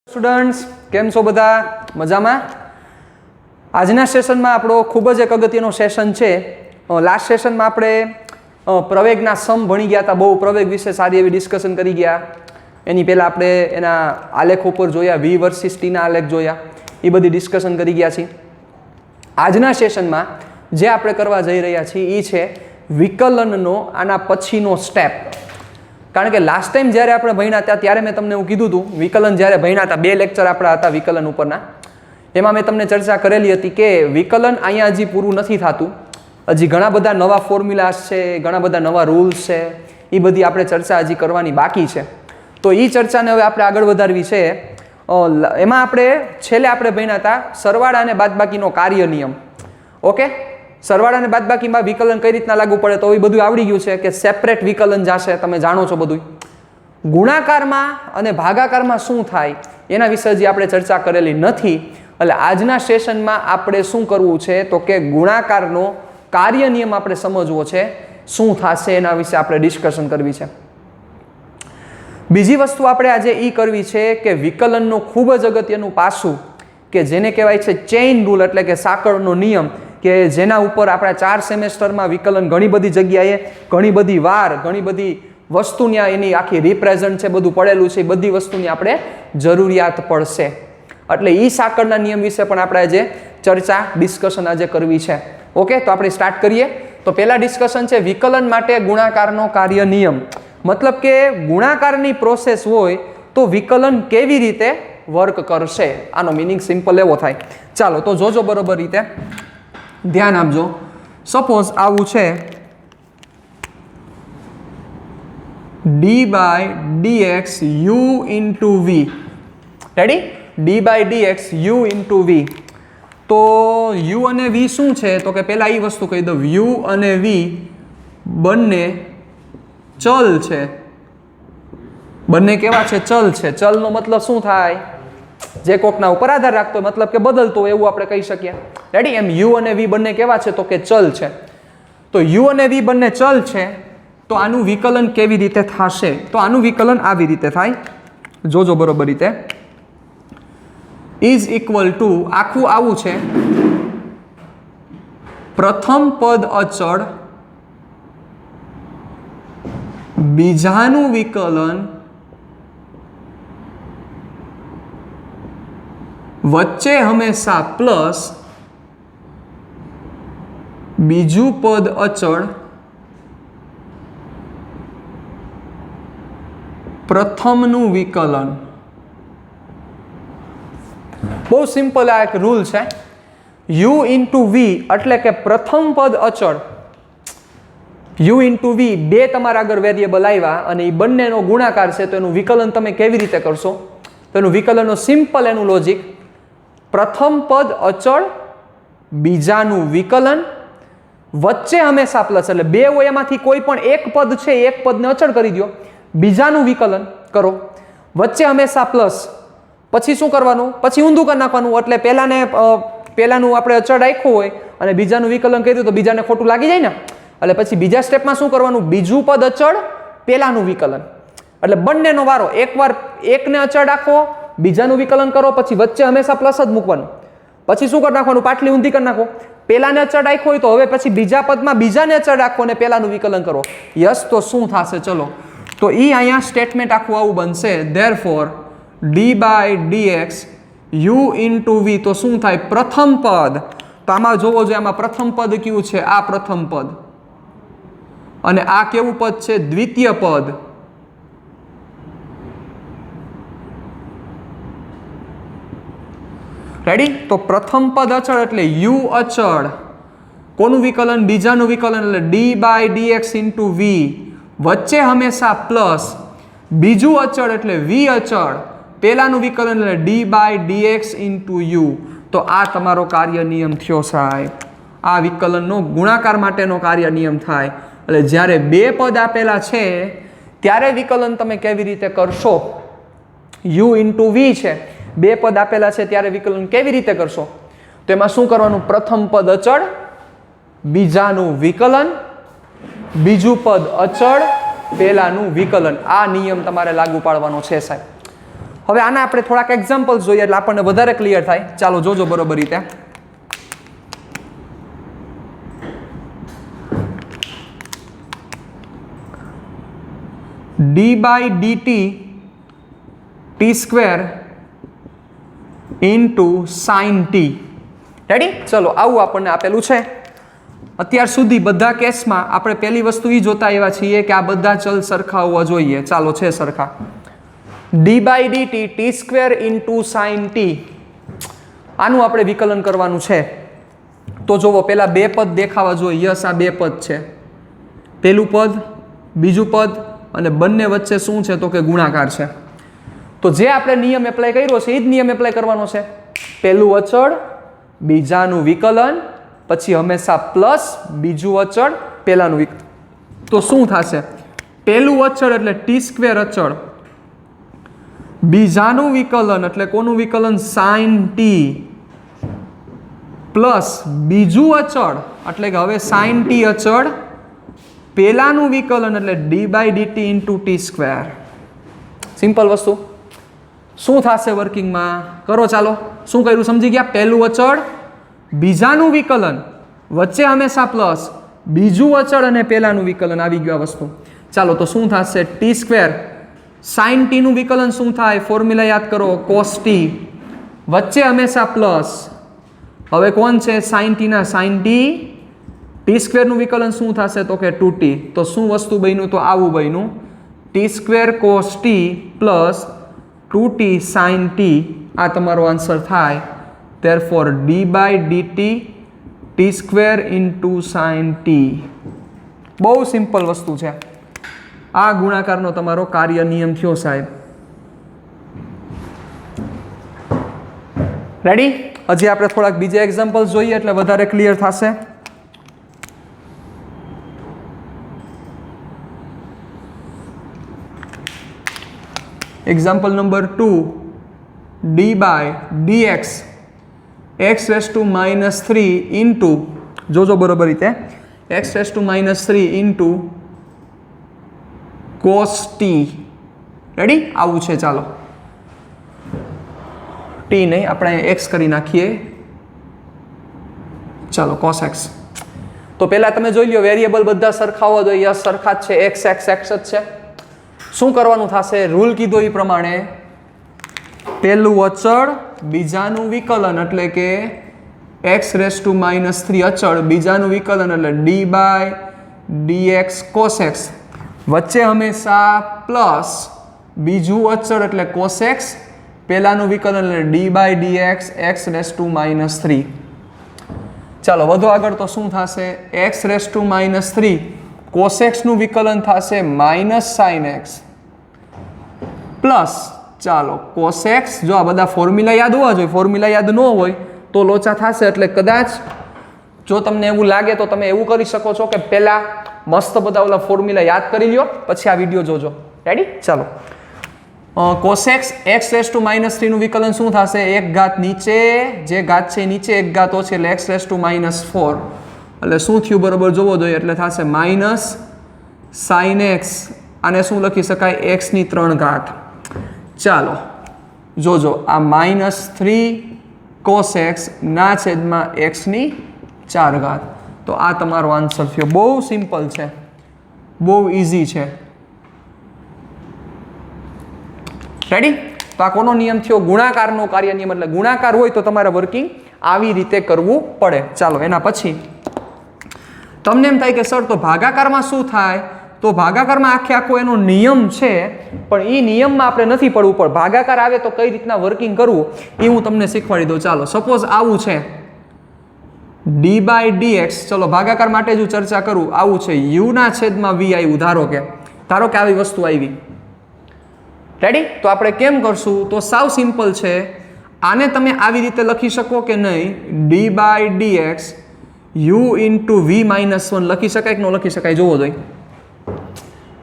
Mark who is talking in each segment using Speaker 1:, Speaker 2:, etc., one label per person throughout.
Speaker 1: Students, કેમ છો બધા? મજામાં? આજના સેશનમાં આપણો ખૂબ જ એક અગત્યનો સેશન છે. લાસ્ટ સેશનમાં આપણે પ્રવેગના સમ ભણી ગયા હતા. બહુ પ્રવેગ વિશે સારી એવી ડિસ્કશન કરી ગયા. એની પહેલાં આપણે એના આલેખો ઉપર જોયા, વી વર્સિસ ટીના આલેખ જોયા, એ બધી ડિસ્કશન કરી ગયા છીએ. આજના સેશનમાં જે આપણે કરવા જઈ રહ્યા છીએ એ છે વિકલનનો આના પછીનો સ્ટેપ. કારણ કે લાસ્ટ ટાઈમ જ્યારે આપણે ભણ્યા હતા ત્યારે મેં તમને એવું કીધું હતું, વિકલન જ્યારે ભણ્યા હતા, 2 લેક્ચર આપણા હતા વિકલન ઉપરના, એમાં મેં તમને ચર્ચા કરેલી હતી કે વિકલન અહીંયા હજી પૂરું નથી થતું. હજી ઘણા બધા નવા ફોર્મ્યુલાસ છે, ઘણા બધા નવા રૂલ્સ છે, એ બધી આપણે ચર્ચા હજી કરવાની બાકી છે. તો એ ચર્ચાને હવે આપણે આગળ વધારવી છે. એમાં આપણે છેલ્લે આપણે ભણ્યા હતા સરવાળા અને બાદબાકીનો કાર્ય નિયમ. ઓકે, સરવાળા અને બાદબાકીમાં વિકલન કઈ રીતના લાગુ પડે તો એ બધું આવડી ગયું છે કે સેપરેટ વિકલન જશે, તમે જાણો છો બધું. ગુણાકારમાં અને ભાગાકારમાં શું થાય એના વિશે હજી આપણે ચર્ચા કરેલી નથી. એટલે આજના સેશનમાં આપણે શું કરવું છે તો કે ગુણાકારનો કાર્ય નિયમ આપણે સમજવો છે, શું થશે એના વિશે આપણે ડિસ્કશન કરવી છે. બીજી વસ્તુ આપણે આજે એ કરવી છે કે વિકલનનો ખૂબ જ અગત્યનું પાસું કે જેને કહેવાય છે ચેઇન રૂલ, એટલે કે સાંકળનો નિયમ, કે જેના ઉપર આપણા 4 સેમેસ્ટરમાં વિકલન ઘણી બધી જગ્યાએ, ઘણી બધી વાર, ઘણી બધી વસ્તુની એની આખી રિપ્રેઝન્ટ છે, બધું પડેલું છે. એ બધી વસ્તુની આપણે જરૂરિયાત પડશે. એટલે એ સાંકળના નિયમ વિશે પણ આપણે આજે ચર્ચા, ડિસ્કશન આજે કરવી છે. ઓકે, તો આપણે સ્ટાર્ટ કરીએ. તો પહેલા ડિસ્કશન છે વિકલન માટે ગુણાકારનો કાર્ય નિયમ. મતલબ કે ગુણાકારની પ્રોસેસ હોય તો વિકલન કેવી રીતે વર્ક કરશે, આનો મિનિંગ સિમ્પલ એવો થાય. ચાલો તો જોજો બરોબર રીતે, ધ્યાન આપજો. સપોઝ આવું છે d/dx u into v. Ready? d/dx u into v. તો u અને v શું છે તો કે પહેલા એ વસ્તુ કહી દઉં, u અને v બંને ચલ છે. બંને કેવા છે? ચલ છે. ચલનો મતલબ શું થાય? જે કોકના ઉપર આધાર રાખતો હોય, મતલબ કે બદલતો હોય, એવું આપણે કહી શકીએ. રેડી? એમ u અને v બંને કેવા છે તો કે ચલ છે. તો u અને v બંને ચલ છે, તો આનું વિકલન કેવી રીતે થશે? તો આનું વિકલન આવી રીતે થાય, જોજો બરોબર રીતે. ઇઝ ઇક્વલ ટુ, આખું આવું છે, પ્રથમ પદ અચળ, બીજાનું વિકલન વચ્ચે હંમેશા પ્લસ, બીજું પદ અચળ, પ્રથમનું વિકલન. બહુ સિમ્પલ આ એક રૂલ છે. u ઇન્ટુ v એટલે કે પ્રથમ પદ અચળ, u ઇન્ટુ v, બે તમારા આગળ વેરિયેબલ આવ્યા અને એ બંનેનો ગુણાકાર છે, તો એનું વિકલન તમે કેવી રીતે કરશો? તો એનું વિકલનનો સિમ્પલ એનું લોજિક, પ્રથમ પદ અચળ, બીજાનું વિકલન વચ્ચે હંમેશા પ્લસ, એટલે બે હોય એમાંથી કોઈ પણ એક પદ છે, એક પદને અચળ કરી દો, બીજાનું વિકલન કરો, વચ્ચે હંમેશા પ્લસ. પછી શું કરવાનું? પછી ઊંધું કરી નાખવાનું. એટલે પહેલાનું આપણે અચળ રાખ્યું હોય અને બીજાનું વિકલન કર્યું તો બીજાને ખોટું લાગી જાય ને. એટલે પછી બીજા સ્ટેપમાં શું કરવાનું? બીજું પદ અચળ, પહેલાનું વિકલન. એટલે બંનેનો વારો, એકવાર એકને અચળ રાખો, બીજાનું વિકલન કરો, પછી વચ્ચે હંમેશા પ્લસ જ મૂકવાનું. પછી શું કરી નાખવાનું? પાટલી ઊંધી કરી નાખો. પહેલાને અચળ રાખ્યો હોય તો હવે પછી બીજા પદમાં બીજાને અચળ રાખો અને પહેલાનું વિકલન કરો. યસ, તો શું થશે? ચલો, તો એ અહીંયા સ્ટેટમેન્ટ આખું આવું બનશે. Therefore d/dx u into v, તો શું થાય? પ્રથમ પદ. તો આમાં જોવો જોઈએ, આમાં પ્રથમ પદ કયું છે? આ પ્રથમ પદ. અને આ કેવું પદ છે? દ્વિતીય પદ. રેડી? તો પ્રથમ પદ અચળ એટલે u અચળ, કોનું વિકલન? બીજાનું વિકલન, એટલે d/dx into v, વચ્ચે હંમેશા પ્લસ, બીજું અચળ એટલે v અચળ, પહેલાનું વિકલન એટલે d/dx into u. તો આ તમારો કાર્ય નિયમ થયો સાહેબ. આ વિકલનનો ગુણાકાર માટેનો કાર્ય નિયમ થાય. એટલે જ્યારે બે પદ આપેલા છે ત્યારે વિકલન તમે કેવી રીતે કરશો? u into v છે, બે પદ આપેલા છે ત્યારે વિકલન કેવી રીતે કરશો? તો એમાં શું કરવાનું? પ્રથમ પદ અચળ, બીજાનું વિકલન, બીજું પદ અચળ, પહેલાનું વિકલન. આ નિયમ તમારે લાગુ પાડવાનો છે સાહેબ. હવે આના આપણે થોડાક એક્ઝામ્પલ્સ જોઈએ એટલે આપણને વધારે ક્લિયર થાય. ચાલો જોજો બરોબર રીતે. d/dt t² into sin t. Ready? ચલો આવું આપણને આપેલું છે. અત્યાર સુધી બધા કેસમાં આપણે પહેલી વસ્તુ એ જોતા આવ્યા છીએ કે આ બધા ચલ સરખા હોવા જોઈએ. ચાલો છે સરખા. d/dt t² into sin t, આનું આપણે વિકલન કરવાનું છે. તો જોવો પેલા બે પદ દેખાવા જોઈએ. યસ, આ બે પદ છે. પેલું પદ, બીજું પદ, અને બંને વચ્ચે શું છે તો કે ગુણાકાર છે. તો જે આપણે નિયમ એપ્લાય કર્યો છે એ જ નિયમ એપ્લાય કરવાનો છે. પહેલું અચળ, બીજાનું વિકલન, પછી હંમેશા પ્લસ, બીજું અચળ, પહેલાનું વિકલન. તો શું થશે? પહેલું અચળ એટલે t² અચળ, બીજાનું વિકલન એટલે કોનું વિકલન? sin t, પ્લસ બીજું અચળ એટલે કે હવે sin t અચળ, પહેલાનું વિકલન એટલે d/dt ઇન્ટુ t². સિમ્પલ વસ્તુ. શું થશે વર્કિંગમાં? કરો ચાલો. શું કર્યું સમજી ગયા? પહેલું અચળ, બીજાનું વિકલન, વચ્ચે હંમેશા પ્લસ, બીજું અચળ અને પહેલાનું વિકલન. આવી ગયું આ વસ્તુ. ચાલો તો શું થશે? t², sin t નું વિકલન શું થાય? ફોર્મ્યુલા યાદ કરો, cos t, વચ્ચે હંમેશા પ્લસ. હવે કોણ છે? sin t ના sin t, t² નું વિકલન શું થશે તો કે 2t. તો શું વસ્તુ બન્યું? તો આવું બન્યું, t² cos t plus 2t sin t. આ તમારો આન્સર થાય. therefore d/dt t² into sin t. બહુ સિમ્પલ વસ્તુ છે. આ ગુણાકારનો તમારો કાર્ય નિયમ થયો સાહેબ. રેડી? હજી આપણે થોડાક બીજા એક્ઝામ્પલ જોઈએ એટલે વધારે ક્લિયર થશે. Example number 2, d/dx x⁻³ into, જોજો બરોબર રીતે, x⁻³ into cos t. Ready? આવું છે. ચાલો t નહીં, આપણે x કરી નાખીએ. ચાલો cos x. તો પહેલા તમે જોઈ લો વેરિયેબલ બધા સરખા હોવા જોઈએ. યસ, સરખા જ છે. x જ છે. શું કરવાનું થશે? રૂલ કીધો એ પ્રમાણે પહેલું અચળ, બીજાનું વિકલન એટલે કે x⁻³ અચળ, બીજાનું વિકલન એટલે d/dx cos x, વચ્ચે હંમેશા પ્લસ, બીજું અચળ એટલે cos x, પહેલાનું વિકલન એટલે d/dx x⁻³ ચાલો વધુ આગળ. તો શું થશે? x⁻³ cos x નું વિકલન થશે -sin x પ્લસ, ચાલો cos x. જો આ બધા ફોર્મ્યુલા યાદ હોવા જોઈએ. ફોર્મ્યુલા યાદ ન હોય તો લોચા થશે. એટલે કદાચ જો તમને એવું લાગે તો તમે એવું કરી શકો છો કે પહેલા મસ્ત બધા ઓલા ફોર્મ્યુલા યાદ કરી લ્યો, પછી આ વિડીયો જોજો. રેડી? ચાલો. cos x x⁻³ નું વિકલન શું થશે? એક ઘાત નીચે, જે ઘાત છે નીચે એક ઘાત ઓછી એટલે x⁻⁴. એટલે શું થયું બરોબર જોવો જોઈએ. એટલે થશે -sin x. આને શું લખી શકાય? x⁻³ ચાલો જોજો, આ -3 cos x ના છેદમાં x⁻⁴. તો આ તમારો આન્સર થયો. બહુ સિમ્પલ છે, બહુ ઇઝી છે. રેડી? તો આ કોનો નિયમ થયો? ગુણાકારનો કાર્ય નિયમ. એટલે ગુણાકાર હોય તો તમારે વર્કિંગ આવી રીતે કરવું પડે. ચાલો એના પછી તમને એમ થાય કે સર તો ભાગાકારમાં શું થાય? તો ભાગાકારમાં આખો એનો નિયમ છે, પણ એ નિયમમાં આપણે નથી પડવું. પણ ભાગાકાર આવે તો કઈ રીતના વર્કિંગ કરવું એ હું તમને શીખવાડી દઉં. ચાલો સપોઝ આવું છે d/dx. ચલો ભાગાકાર માટે જ હું ચર્ચા કરું. આવું છે u/v આવ્યું. ધારો કે આવી વસ્તુ આવી. રેડી? તો આપણે કેમ કરશું? તો સાવ સિમ્પલ છે. આને તમે આવી રીતે લખી શકો કે નહીં? d/dx u/v-1 લખી શકાય કે ન લખી શકાય? જોવો જોઈએ.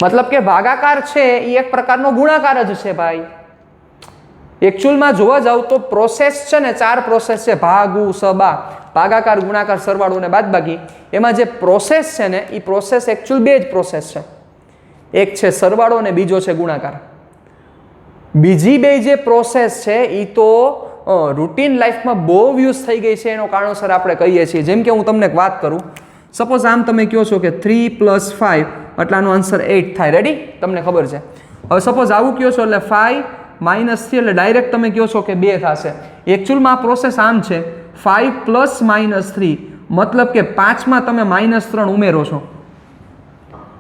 Speaker 1: મતલબ કે ભાગાકાર છે એ એક પ્રકારનો ગુણાકાર જ છે ભાઈ. એકચ્યુઅલમાં જોવા જાવ તો પ્રોસેસ છે ને 4 પ્રોસેસ છે, ભાગુ, સબા, ભાગાકાર, ગુણાકાર, સરવાળો અને બાદબાકી. એમાં જે પ્રોસેસ છે ને એ પ્રોસેસ એકચ્યુઅલ 2 જ પ્રોસેસ છે, એક છે સરવાળો અને બીજો છે ગુણાકાર. બીજી 2 જે પ્રોસેસ છે એ તો રૂટીન લાઈફમાં બહુ યુઝ થઈ ગઈ છે, એનો કારણોસર આપણે કહીએ છીએ. જેમ કે હું તમને એક વાત કરું, સપોઝ આમ તમે કહો છો કે 3 + 5 એટલે આનો આન્સર 8 થાય. રેડી? તમને ખબર છે. હવે સપોઝ આવું કહો છો એટલે 5 - 3 એટલે ડાયરેક્ટ તમે કહો છો કે 2 થશે. એકચ્યુઅલમાં આ પ્રોસેસ આમ છે, 5 + -3 મતલબ કે 5માં તમે -3 ઉમેરો છો,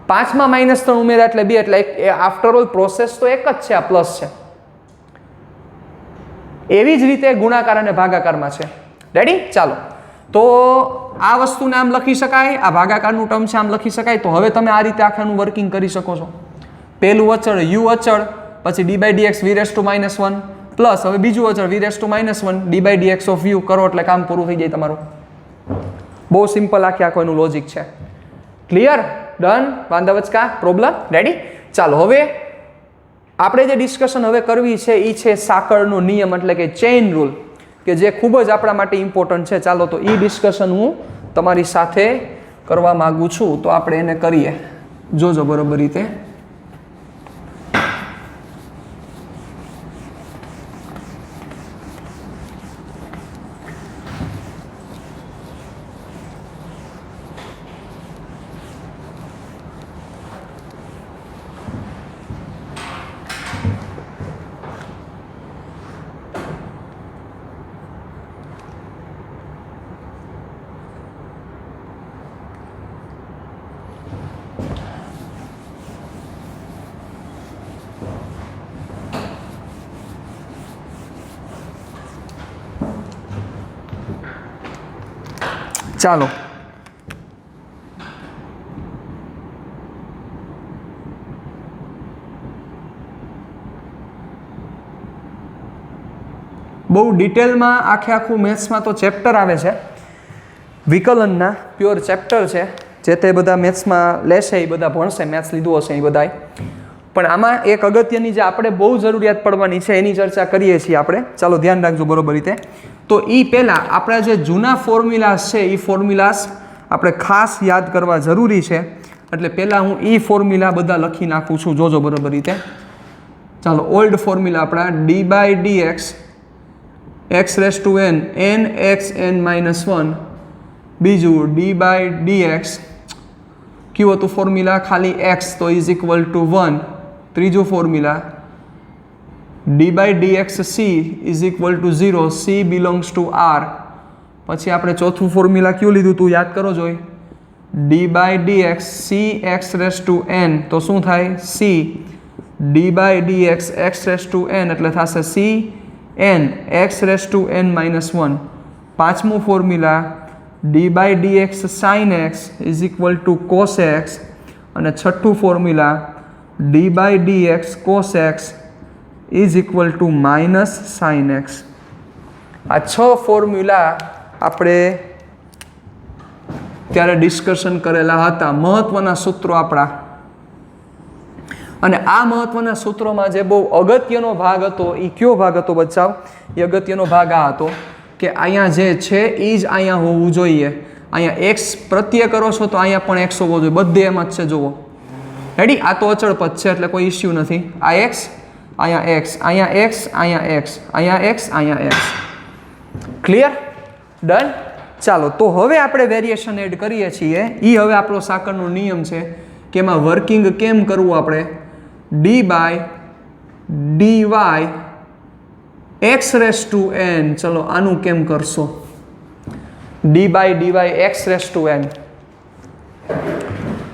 Speaker 1: 5માં -3 ઉમેર્યા એટલે 2, એટલે આફ્ટર ઓલ પ્રોસેસ તો એક જ છે, આ પ્લસ છે. એવી જ રીતે ગુણાકાર અને ભાગાકારમાં છે. રેડી? ચાલો, તો આ વસ્તુને આમ લખી શકાય, આ ભાગાકારનું ટર્મ છે આમ લખી શકાય. તો હવે તમે આ રીતે આખાનું વર્કિંગ કરી શકો છો. પહેલું અચળ u અચળ, પછી d/dx v⁻⁻1 પ્લસ હવે બીજું અચળ v⁻⁻1 d/dx ઓફ u કરો એટલે કામ પૂરું થઈ જાય તમારું. બહુ સિમ્પલ આખો એનું લોજિક છે. ક્લિયર? ડન? વાંધા વચકા? પ્રોબ્લેમ? રેડી? ચાલો, હવે આપણે જે ડિસ્કશન હવે કરવી છે એ છે સાંકળનો નિયમ, એટલે કે ચેઇન રૂલ, કે જે ખૂબ જ આપણા માટે ઇમ્પોર્ટન્ટ છે. ચાલો, તો એ ડિસ્કશન હું તમારી સાથે કરવા માંગુ છું, તો આપણે એને કરીએ. જોજો બરોબર રીતે. ચાલો, બહુ ડિટેલમાં આખું મેથ્સમાં તો ચેપ્ટર આવે છે, વિકલનના પ્યોર ચેપ્ટર છે, જે તે બધા મેથ્સમાં લેશે એ બધા ભણશે, મેથ્સ લીધું હશે એ બધાય. પણ આમાં એક અગત્યની જે આપણે બહુ જરૂરિયાત પડવાની છે એની ચર્ચા કરીએ છીએ આપણે. ચાલો, ધ્યાન રાખજો બરોબર રીતે. તો એ પહેલાં આપણા જે જૂના ફોર્મ્યુલાસ છે એ ફોર્મ્યુલાસ આપણે ખાસ યાદ કરવા જરૂરી છે. એટલે પહેલાં હું એ ફોર્મ્યુલા બધા લખી નાખું છું, જોજો બરોબર રીતે. ચાલો, ઓલ્ડ ફોર્મ્યુલા આપણા d/dx x⁻n nxn-1, બીજું d/dx કયું હતું ફોર્મ્યુલા? ખાલી x, તો ઇઝ ઇક્વલ ટુ 1. ત્રીજું formula d/dx c is equal to 0, c belongs to r. પછી આપણે ચોથું ફોર્મ્યુલા કયું લીધું હતું? યાદ કરો જોઈ. d/dx c x⁻n, તો શું થાય? c d/dx x⁻n એટલે થશે c n x⁻n-1. પાંચમું formula d/dx sin x is equal to cos x. અને છઠ્ઠું formula d/dx cos x is equal to -sin x. આ 6 ફોર્મ્યુલા આપણે ત્યારે ડિસ્કશન કરેલા હતા, મહત્વના સૂત્રો આપણા. અને આ મહત્વના સૂત્રોમાં જે બહુ અગત્યનો ભાગ હતો એ કયો ભાગ હતો બચાવ? એ અગત્યનો ભાગ આ હતો કે અહીંયા જે છે એ જ અહીંયા હોવું જોઈએ. અહીંયા x પ્રત્યય કરો છો તો અહીંયા પણ x હોવો જોઈએ, બધે એમ જ છે. જુઓ, રેડી? આ તો અચળ પદ છે એટલે કોઈ ઇસ્યુ નથી. આ x, અહીંયા x, અહીંયા x, અહીંયા x, અહીંયા x, અહીંયા x. ક્લિયર? ડન? ચાલો, તો હવે આપણે વેરિએશન એડ કરીએ છીએ. એ હવે આપણો સાંકળનો નિયમ છે કે એમાં વર્કિંગ કેમ કરવું આપણે? d/dy x⁻n. ચલો, આનું કેમ કરશો? d/dy x⁻n.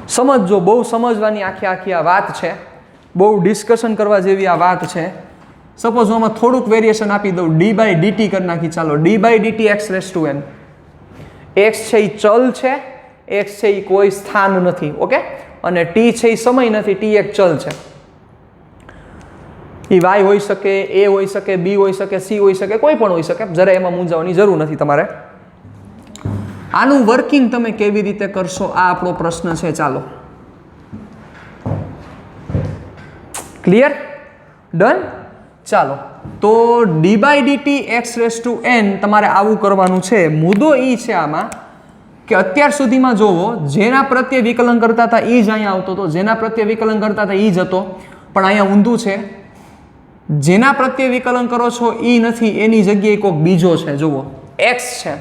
Speaker 1: સમજજો, બહુ સમજવાની આખી આ વાત છે, બહુ ડિસ્કશન કરવા જેવી આ વાત છે. સપોઝ હું આમાં થોડુંક વેરિએશન આપી દઉં, d/dt કરી નાખી. ચાલો, d/dt x⁻n. x છે એ ચલ છે, x છે એ કોઈ સ્થાન નથી, ઓકે? અને t છે એ સમય નથી, t એક ચલ છે. એ y હોઈ શકે, a હોઈ શકે, b હોઈ શકે, c હોઈ શકે, કોઈ પણ હોઈ શકે. જરા એમાં મૂંઝાવાની જરૂર નથી તમારે. આનું વર્કિંગ તમે કેવી રીતે કરશો આ આપણો પ્રશ્ન છે. ચાલો, ક્લિયર? ડન? ચાલો, તો d/dt x⁴n તમારે આવું કરવાનું છે. મુદ્દો એ છે આમાં કે અત્યાર સુધીમાં જોવો જેના પ્રત્યે વિકલન કરતા હતા એ જ અહીંયા આવતો હતો, જેના પ્રત્યે વિકલન કરતા હતા એ જ હતો, પણ અહીંયા ઊંધું છે. જેના પ્રત્યે વિકલન કરો છો એ નથી, એની જગ્યાએ કોઈક બીજો છે. જુઓ x છે.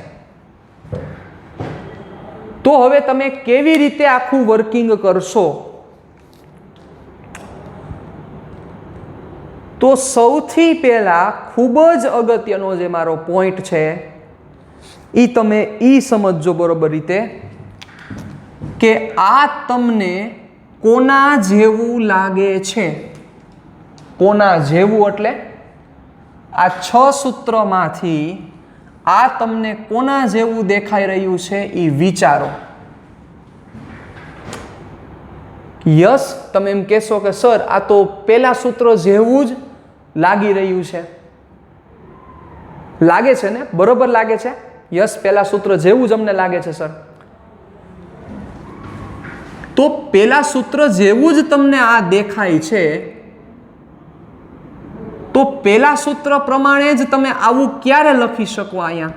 Speaker 1: તો હવે તમે કેવી રીતે આખું વર્કિંગ કરશો? તો સૌથી પહેલા ખૂબ જ અગત્યનો જે મારો પોઈન્ટ છે એ તમે સમજજો બરોબર રીતે કે આ તમને કોના જેવું લાગે છે. કોના જેવું એટલે આ 6 સૂત્રમાંથી આ તમને કોના જેવું દેખાઈ રહ્યું છે એ વિચારો. યસ, તમે એમ કહેશો કે સર આ તો પેલા સૂત્ર જેવું જ લાગી રહ્યું છે. લાગે છે ને? બરોબર લાગે છે. યસ, પેલા સૂત્ર જેવું જ અમને લાગે છે સર. તો પેલા સૂત્ર જેવું જ તમને આ દેખાય છે, તો પેલા સૂત્ર પ્રમાણે જ તમે આવું ક્યારે લખી શકો? અહીંયા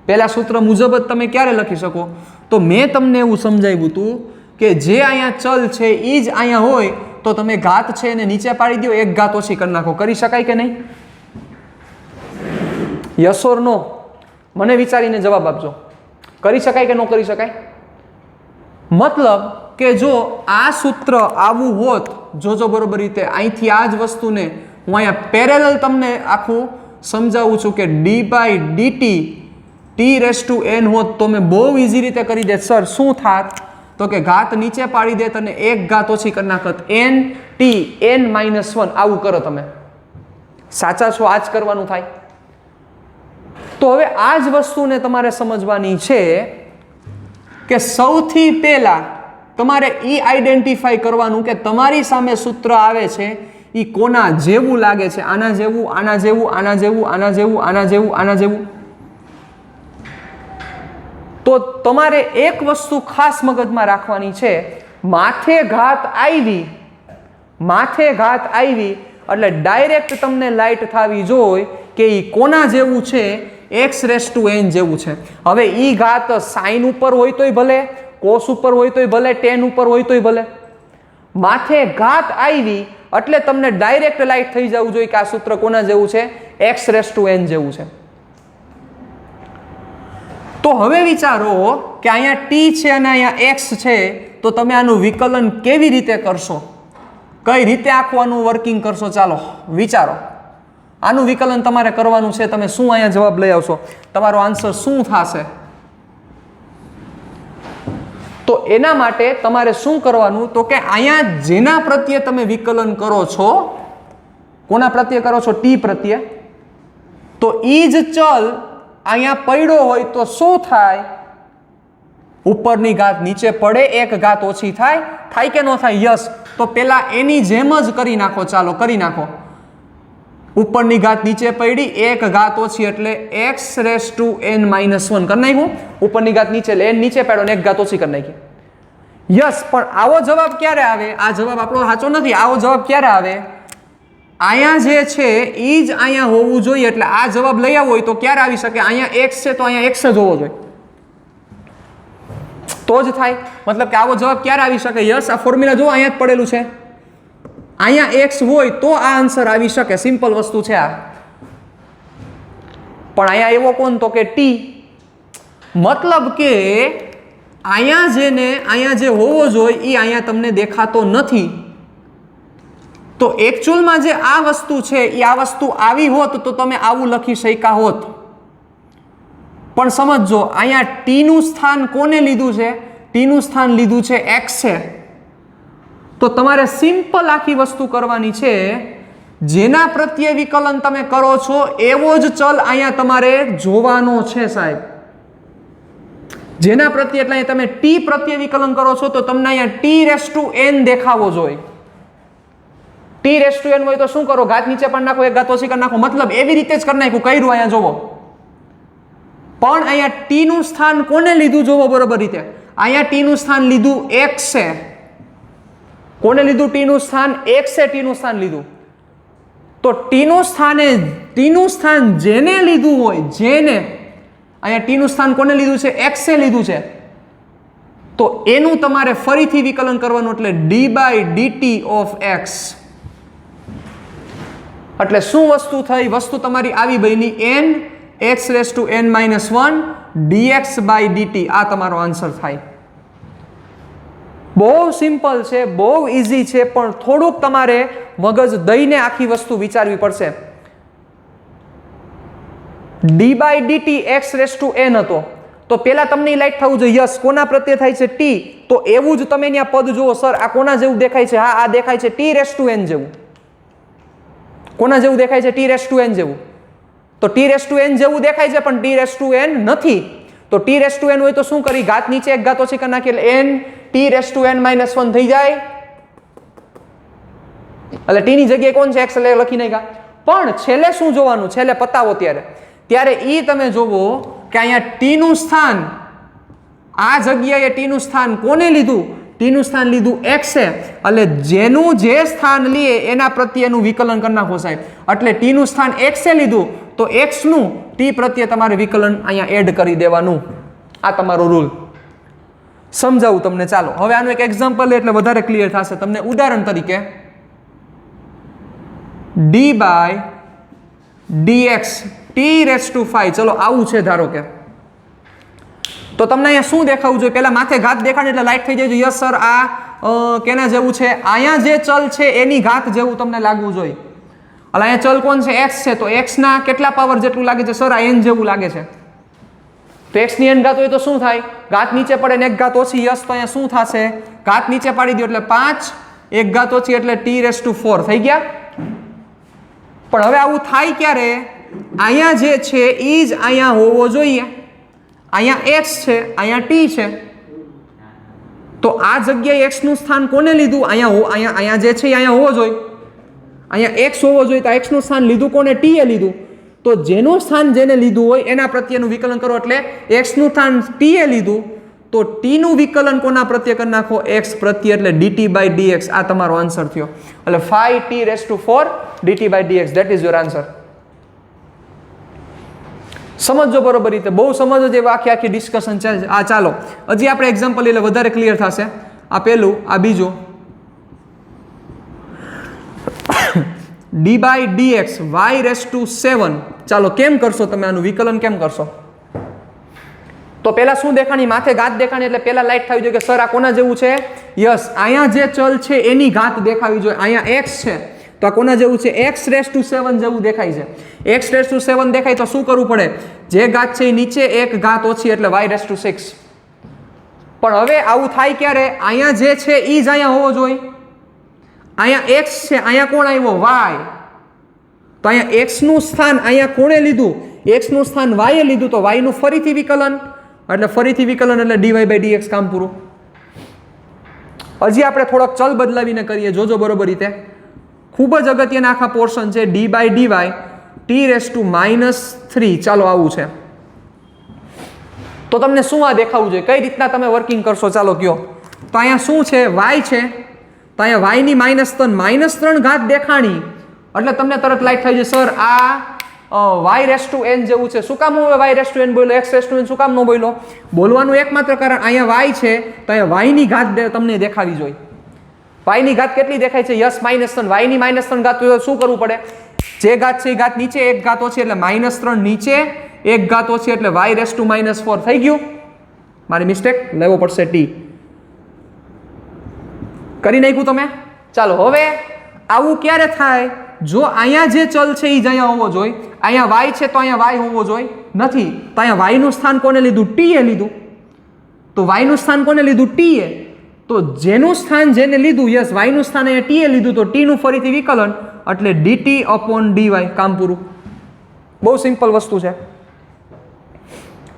Speaker 1: પેલા સૂત્ર મુજબ જ તમે ક્યારે લખી શકો? તો મેં તમને એવું સમજાવ્યું હતું કે જે અહીંયા ચલ છે એ જ અહીંયા હોય તો તમે ઘાત છે એને નીચે પાડી દો, એક ઘાત ઓછી કરી નાખો. કરી શકાય કે નહીં? યસ ઓર નો? મને વિચારીને જવાબ આપજો. કરી શકાય કે ન કરી શકાય? મતલબ કે જો આ સૂત્ર આવું હોત, જોજો બરોબર રીતે, અહીંથી આ જ વસ્તુને હું અહીંયા પેરેલલ તમને આખું સમજાવું છું કે d/dt t⁴n હોત તો મેં બહુ ઇઝી રીતે કરી દેત. સર શું થાત? તો કે ઘાત નીચે પાડી દેત અને એક ઘાત ઓછી કરી નાખત, n(n-1). આવું કરો તમે. સાચા છો? આ જ કરવાનું થાય. તો હવે આ જ વસ્તુને તમારે સમજવાની છે કે સૌથી પહેલા તમારે આઈડેન્ટિફાઈ કરવાનું કે તમારી સામે સૂત્ર આવે છે એ કોના જેવું લાગે છે. આના જેવું, આના જેવું, આના જેવું, આના જેવું, આના જેવું, આના જેવું. તો તમારે એક વસ્તુ ખાસ મગજમાં રાખવાની છે, માથે ઘાત આવી એટલે ડાયરેક્ટ તમને લાઈટ થવી જોઈએ કે એ કોના જેવું છે? x⁴n જેવું છે. હવે એ ઘાત સાઈન ઉપર હોય તોય ભલે, કોસ ઉપર હોય તોય ભલે, ટેન ઉપર હોય તોય ભલે. માથે ઘાત આવી એટલે તમને ડાયરેક્ટ લાઈટ થઈ જવું જોઈએ કે આ સૂત્ર કોના જેવું છે? x⁴n જેવું છે. તો હવે વિચારો કે અહીંયા t છે અને અહીંયા x છે, તો તમે આનું વિકલન કેવી રીતે કરશો? કઈ રીતે આખું આનું વર્કિંગ કરશો? ચાલો વિચારો. આનું વિકલન તમારે કરવાનું છે. તમે શું અહીંયા જવાબ લઈ આવશો? તમારો આન્સર શું થશે? તો એના માટે તમારે શું કરવાનું? તો કે અહીંયા જેના પ્રત્યે તમે વિકલન કરો છો, કોના પ્રત્યે કરો છો? t પ્રત્યે. તો એ જ ચલ અહીંયા પડ્યો હોય તો શું થાય? ઉપરની ઘાત નીચે પડે, એક ઘાત ઓછી થાય. થાય કે ન થાય? યસ. તો પેલા એની જેમ જ કરી નાખો. ચાલો કરી નાખો. ઉપરની ઘાત નીચે પડી, એક ઘાત ઓછી એટલે x⁴n-1 કરી નાખ્યું. ઉપરની ઘાત નીચે એટલે n નીચે પાડ્યો ને એક ઘાત ઓછી કરી નાખી. યસ. પણ આવો જવાબ ક્યારે આવે? આ જવાબ આપણો સાચો નથી. આવો જવાબ ક્યારે આવે? અહીંયા જે છે એ જ અહીંયા હોવું જોઈએ. એટલે આ જવાબ લઈ આવવો હોય તો ક્યારે આવી શકે? અહીંયા x છે તો અહીંયા x જ હોવો જોઈએ, તો જ થાય. મતલબ કે આવો જવાબ ક્યારે આવી શકે? યસ. આ ફોર્મ્યુલા જો અહીંયા જ પડેલું છે. અહીંયા x હોય તો આ આન્સર આવી શકે. સિમ્પલ વસ્તુ છે આ. પણ અહીંયા એવો કોણ? તો કે t. મતલબ કે અહીંયા જે હોવો જોઈએ એ અહીંયા તમને દેખાતો નથી. તો એકચ્યુઅલમાં જે આ વસ્તુ છે એ આ વસ્તુ આવી હોત તો તમે આવું લખી શક્યા હોત. પણ સમજો અહીંયા t નું સ્થાન કોને લીધું છે? t નું સ્થાન લીધું છે x છે. તો તમારે સિમ્પલ આખી વસ્તુ કરવાની છે, જેના પ્રત્યે વિકલન તમે કરો છો એવો જ ચલ અહીંયા તમારે જોવાનો છે સાહેબ. જેના પ્રત્યે એટલે અહીંયા તમે t પ્રત્યે વિકલન કરો છો તો તમને અહીંયા t⁴n દેખાવો જોઈએ. t⁴n હોય તો શું કરો? ઘાત નીચે પણ નાખો, એક ઘાત ઓછી કરી નાખો. મતલબ એવી રીતે જ કરી નાખ્યું. કર્યું અહીંયા જોવો. પણ અહીંયા t નું સ્થાન કોને લીધું જોવો બરોબર રીતે. અહીંયા t નું સ્થાન લીધું x છે. કોને લીધું t નું સ્થાન? x છે t નું સ્થાન લીધું. તો ટીનું સ્થાન જેને લીધું હોય, જેને અહીંયા ટીનું સ્થાન કોને લીધું છે? એક્સે લીધું છે, તો એનું તમારે ફરીથી વિકલન કરવાનું, એટલે d/dt ઓફ x. એટલે શું વસ્તુ થઈ? વસ્તુ તમારી આવી બની n x⁻n−1 dx/dt. આ તમારો આન્સર થાય. બહુ સિમ્પલ છે, બહુ ઇઝી છે, પણ થોડુંક તમારે મગજ દઈને આખી વસ્તુ વિચારવી પડશે. d/dt x⁻n હતો, તો પેલા તમને લાઈટ થવું જોઈએ યસ કોના પ્રત્યે થાય છે? t. તો એવું જ તમે ત્યાં પદ જુઓ, સર આ કોના જેવું દેખાય છે? હા, આ દેખાય છે t⁻n જેવું. કોના જેવું દેખાય છે? t⁻n જેવું. તો t⁻n જેવું દેખાય છે, પણ t⁻n નથી. તો t⁻n હોય તો શું કરી? ઘાત નીચે એક ઘાત ઓછી કરી નાખી, એટલે n t⁻n−1 થઈ જાય. એટલે t ની જગ્યાએ કોણ છે? x લખી નાખ્યા. પણ છેલ્લે શું જોવાનું? છેલ્લે પતાવો ત્યારે ઈ તમે જોવો કે અહીંયા t નું સ્થાન, આ જગ્યાએ t નું સ્થાન કોને લીધું? t નું સ્થાન લીધું x એ. એટલે જેનું જે સ્થાન લે એના પ્રત્યેનું વિકલન કરી નાખો સાહેબ. એટલે t નું સ્થાન x એ લીધું, તો x નું t પ્રત્યે તમારે વિકલન અહીંયા એડ કરી દેવાનું. આ તમારો રૂલ. સમજાવું તમને. ચાલો હવે આનું એક એક્ઝામ્પલ લે એટલે વધારે ક્લિયર થશે તમને. ઉદાહરણ તરીકે d/dx t⁵. ચલો આવું છે ધારો કે, તો તમને અહીંયા શું દેખાવું જોઈએ? પહેલા માથે ઘાત દેખાડે એટલે લાઈટ થઈ જાય. યસ સર, આ કેના જેવું છે? અહીંયા જે ચલ છે એની ઘાત જેવું તમને લાગવું જોઈએ. એટલે અહીંયા ચલ કોણ છે? x છે, તો x ના કેટલા પાવર જેટલું લાગે છે? સર આ n જેવું લાગે છે. તો x ની n ઘાત હોય તો શું થાય? ઘાત નીચે પડે ને એક ઘાત ઓછી. યસ, તો અહીંયા શું થશે? ઘાત નીચે પાડી દો એટલે 5, એક ઘાત ઓછી એટલે t⁴ થઈ ગયા. પણ હવે આવું થાય ક્યારે? અહીંયા જે છે એ જ અહીંયા હોવો જોઈએ. અહીંયા x છે, અહીંયા t છે, તો આ જગ્યાએ x નું સ્થાન કોને લીધું? અહીંયા જે છે અહીંયા હોવો જોઈએ. અહીંયા x હોવો જોઈએ, તો x નું સ્થાન લીધું કોને? t એ લીધું. તો જેનું સ્થાન જેને લીધું હોય એના પ્રત્યેનું વિકલન કરો. એટલે x નું સ્થાન t એ લીધું, તો t નું વિકલન કોના પ્રત્યે કરી નાખો? x પ્રત્યે, એટલે dt/dx. આ તમારો આન્સર થયો. એટલે 5t⁴ dt/dx. That is your answer. સમજો બરોબર રીતે. બહુ સમજો જેવું આખી ડિસ્કશન છે. આ ચાલો હજી આપણે એક્ઝામ્પલ એટલે વધારે ક્લિયર થશે. આ પહેલું, આ બીજું. d/dx y⁻7. ચાલો કેમ કરશો તમે આનું વિકલન? કેમ કરશો? તો પહેલા શું દેખાણી? માથે ઘાત દેખાણી, એટલે પહેલા લાઈટ થવી જોઈએ કે સર આ કોના જેવું છે? યસ, અહીંયા જે ચલ છે એની ઘાત દેખાવી જોઈએ. અહીંયા x છે, તો આ કોના જેવું છે? x⁻7 જેવું દેખાય છે. x⁻7 દેખાય તો શું કરવું પડે? જે ઘાત છે એ નીચે એક ઘાત ઓછી, એટલે y⁻6. પણ હવે આવું થાય ક્યારે? અહીંયા જે છે એ જ અહીંયા હોવો જોઈએ. અહીંયા x છે, અહીંયા કોણ આવ્યો? y. તો અહીંયા x નું સ્થાન અહીંયા કોણે લીધું? x નું સ્થાન y એ લીધું, તો y નું ફરીથી વિકલન. એટલે ફરીથી વિકલન એટલે dy/dx. કામ પૂરું. હજી આપણે થોડોક ચલ બદલાવીને કરીએ, જોજો બરોબર રીતે. ખૂબ જ અગત્યના આખા પોર્શન છે. d/dy t⁻3. ચાલો આવું છે, તો તમને શું આ દેખાવું જોઈએ? કઈ રીતના તમે વર્કિંગ કરશો? ચાલો કયો. તો અહીંયા શું છે? y છે, તો અહીંયા y ની -3 ઘાત દેખાણી, એટલે તમને તરત લાઈટ થઈ જાય સર આ y⁻n જેવું છે. શું કામ હવે y⁻n બોલ્યો? x⁻n શું કામ ન બોલ્યો? બોલવાનું એકમાત્ર કારણ અહીંયા y છે, તો અહીંયા y ની ઘાત તમને દેખાવી જોઈએ. y ની ઘાત કેટલી દેખાય છે? યસ -3. y ની -3 ઘાત શું કરવું પડે? જે ઘાત છે એ ઘાત નીચે એક ઘાત ઓછી, એટલે -3 નીચે એક ઘાત ઓછી, એટલે y⁻4 થઈ ગયું. મારી મિસ્ટેક, લેવો પડશે t. કરી નાખ્યું તમે? ચાલો હવે આવું ક્યારે થાય? જો અહીંયા જે ચલ છે એ જ અહીંયા હોવો જોઈએ. અહીંયા y છે તો અહીંયા y હોવો જોઈએ. નથી, તો અહીંયા y નું સ્થાન કોને લીધું? t એ લીધું. તો y નું સ્થાન કોને લીધું? t એ. તો જેનું સ્થાન જેને લીધું, યસ y નું સ્થાન અહીંયા t એ લીધું, તો t નું ફરીથી વિકલન, એટલે dt/dy. કામ પૂરું. બહુ સિમ્પલ વસ્તુ છે,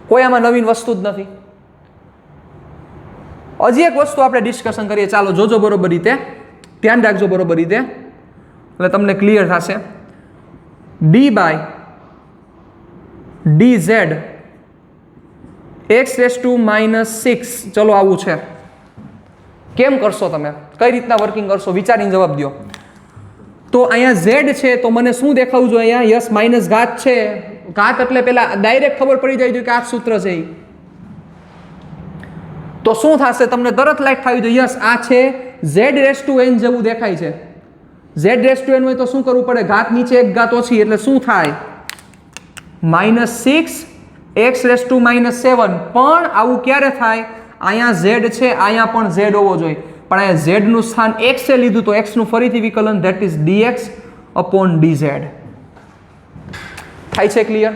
Speaker 1: કોઈ આમાં નવીન વસ્તુ જ નથી. હજી એક વસ્તુ આપણે ડિસ્કશન કરીએ. ચાલો જોજો બરોબર રીતે, ધ્યાન રાખજો બરોબર રીતે, એટલે તમને ક્લિયર થશે. d/dz x⁻6. ચલો આવું છે. કેમ કરશો તમે? કઈ રીતના વર્કિંગ કરશો? વિચારીને જવાબ દો. તો અહીંયા ઝેડ છે તો મને શું દેખાવું જોઈએ અહીંયા? યસ માઇનસ ઘાત છે. ઘાત એટલે પેલા ડાયરેક્ટ ખબર પડી જાય કે આ સૂત્ર છે ઈ. તો શું થશે? તમને તરત લાઈટ થવી જોઈએ. યસ આ છે z⁻n જેવું દેખાય છે. z⁻n હોય તો શું કરવું પડે? ઘાત નીચે એક ઘાત ઓછી એટલે શું થાય? -6 x⁻⁻7. પણ આવું ક્યારે થાય? અહીંયા z છે, અહીંયા પણ z હોવો જોઈએ, પણ અહીંયા z નું સ્થાન x એ લીધું તો x નું ફરીથી વિકલન ધેટ ઇઝ dx/dz. થાય છે ક્લિયર?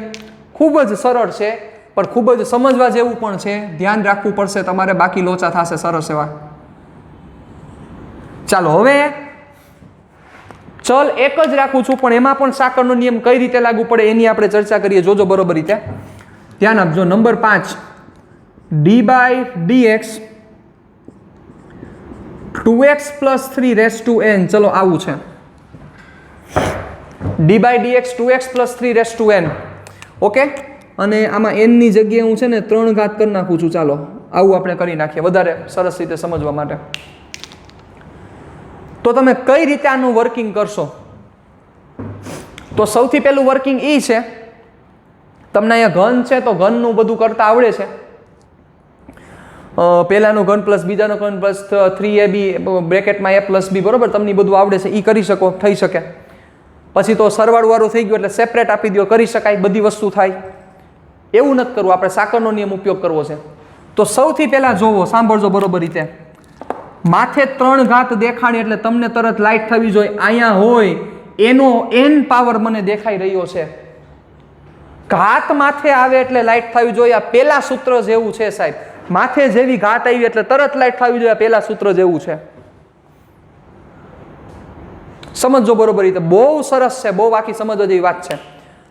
Speaker 1: ખૂબ જ સરળ છે પણ ખૂબ જ સમજવા જેવું પણ છે. ધ્યાન રાખવું પડશે તમારે, બાકી લોચા થશે સરસ એવા. ચાલો હવે ચલ એક જ રાખું છું પણ એમાં પણ સાકરનો નિયમ કઈ રીતે લાગુ પડે એની આપણે ચર્ચા કરીએ. જોજો બરોબર રીતે ધ્યાન આપજો. Number 5 d/dx 2x + 3n. ચલો આવું છે d/dx 2x + 3n. ઓકે, અને આમાં n ની જગ્યાએ હું છે ને 3 ઘાત કરી નાખું છું. ચાલો આવું આપણે કરી નાખીએ વધારે સરસ રીતે સમજવા માટે. તો તમે કઈ રીતે આનું વર્કિંગ કરશો? તો સૌથી પહેલું વર્કિંગ એ છે, તમને અહીંયા ઘન છે તો ઘનનું બધું કરતા આવડે છે. પહેલાનું ઘન પ્લસ બીજાનું ઘન પ્લસ 3ab બ્રેકેટમાં a + b બરોબર, તમને બધું આવડે છે, એ કરી શકો, થઈ શકે. પછી તો સરવાળું વાળું થઈ ગયું એટલે સેપરેટ આપી દો, કરી શકાય, બધી વસ્તુ થાય. એવું નથી કરવું, આપણે સાકરનો નિયમ ઉપયોગ કરવો છે. તો સૌથી પહેલા જોવો, સાંભળજો બરોબર રીતે. માથે 3 ઘાત દેખાણી એટલે તમને તરત લાઈટ થવી જોઈએ. અહીંયા હોય એનો n પાવર મને દેખાઈ રહ્યો છે. ઘાત માથે આવે એટલે લાઈટ થવી જોઈએ. આ પેલા સૂત્ર જેવું છે સાહેબ. માથે જેવી ઘાત આવી એટલે તરત લાઈટ થવી જોઈએ. પેલા સૂત્ર જેવું છે. સમજો બરોબર રીતે. બહુ સરસ છે, બહુ આખી સમજવા જેવી વાત છે.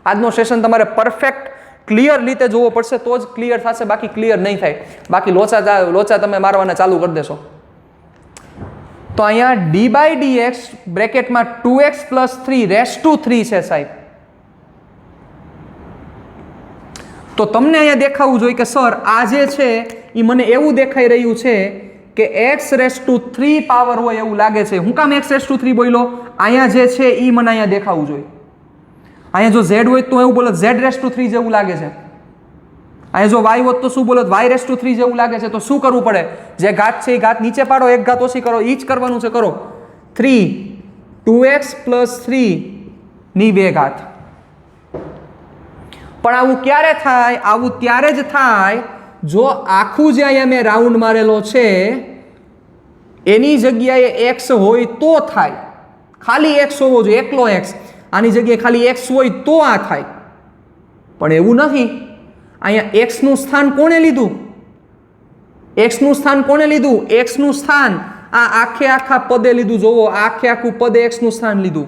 Speaker 1: આજનો સેશન તમારે પરફેક્ટ ક્લિયર રીતે જોવો પડશે તો જ ક્લિયર થશે, બાકી ક્લિયર નહીં થાય. બાકી લોચા તમે મારવાના ચાલુ કરી દેશો. તો અહીંયા d/dx બ્રેકેટમાં 2x + 3 છે સાહેબ. તો તમને અહીંયા દેખાવું જોઈએ કે સર આ જે છે એ મને એવું દેખાઈ રહ્યું છે કે x⁻³ પાવર હોય એવું લાગે છે. હું કામ x⁻³ બોલ્યો? અહીંયા જે છે એ મને અહીંયા દેખાવું જોઈએ. અહીંયા જો z હોય તો એવું બોલો z⁻³ જેવું લાગે છે. અહીંયા જો y હોત તો શું બોલો? y⁻³ જેવું લાગે છે. તો શું કરવું પડે? જે ઘાત છે એ ઘાત નીચે પાડો, એક ઘાત ઓછી કરો, એ જ કરવાનું છે. કરો 3 2x + 3 ની 2 ઘાત. પણ આવું ક્યારે થાય? આવું ત્યારે જ થાય જો આખું જે અહીંયા મેં રાઉન્ડ મારેલો છે એની જગ્યાએ x હોય તો થાય. ખાલી x હોવો જોઈએ, એકલો x. આની જગ્યાએ ખાલી x હોય તો આ થાય. પણ એવું નથી. અહીંયા x નું સ્થાન કોણે લીધું? x નું સ્થાન કોણે લીધું? x નું સ્થાન આ આખા પદે લીધું. જોવો, આખું પદે x નું સ્થાન લીધું.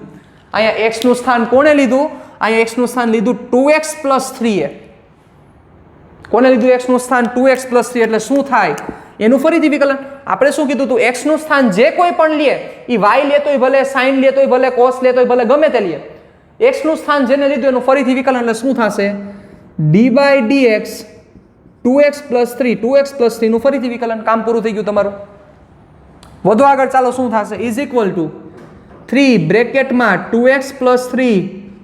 Speaker 1: અહીંયા x નું સ્થાન કોણે લીધું? અહીંયા x નું સ્થાન લીધું 2x + 3 એ. કોને લીધું x નું સ્થાન? 2x + 3. એટલે શું થાય? એનું ફરીથી વિકલન. આપણે શું કીધું હતું? x નું સ્થાન જે કોઈ પણ લે, એ y લેતોય ભલે, sin લેતોય ભલે, cos લેતોય ભલે, ગમે તે લે. x નું સ્થાન જેને લીધું એનું ફરીથી વિકલન. એટલે શું થશે? d/dx 2x + 3 2x + 3 નું ફરીથી વિકલન. કામ પૂરું થઈ ગયું તમારું. વધુ આગળ ચાલો, શું થશે? = 3 બ્રેકેટમાં 2x + 3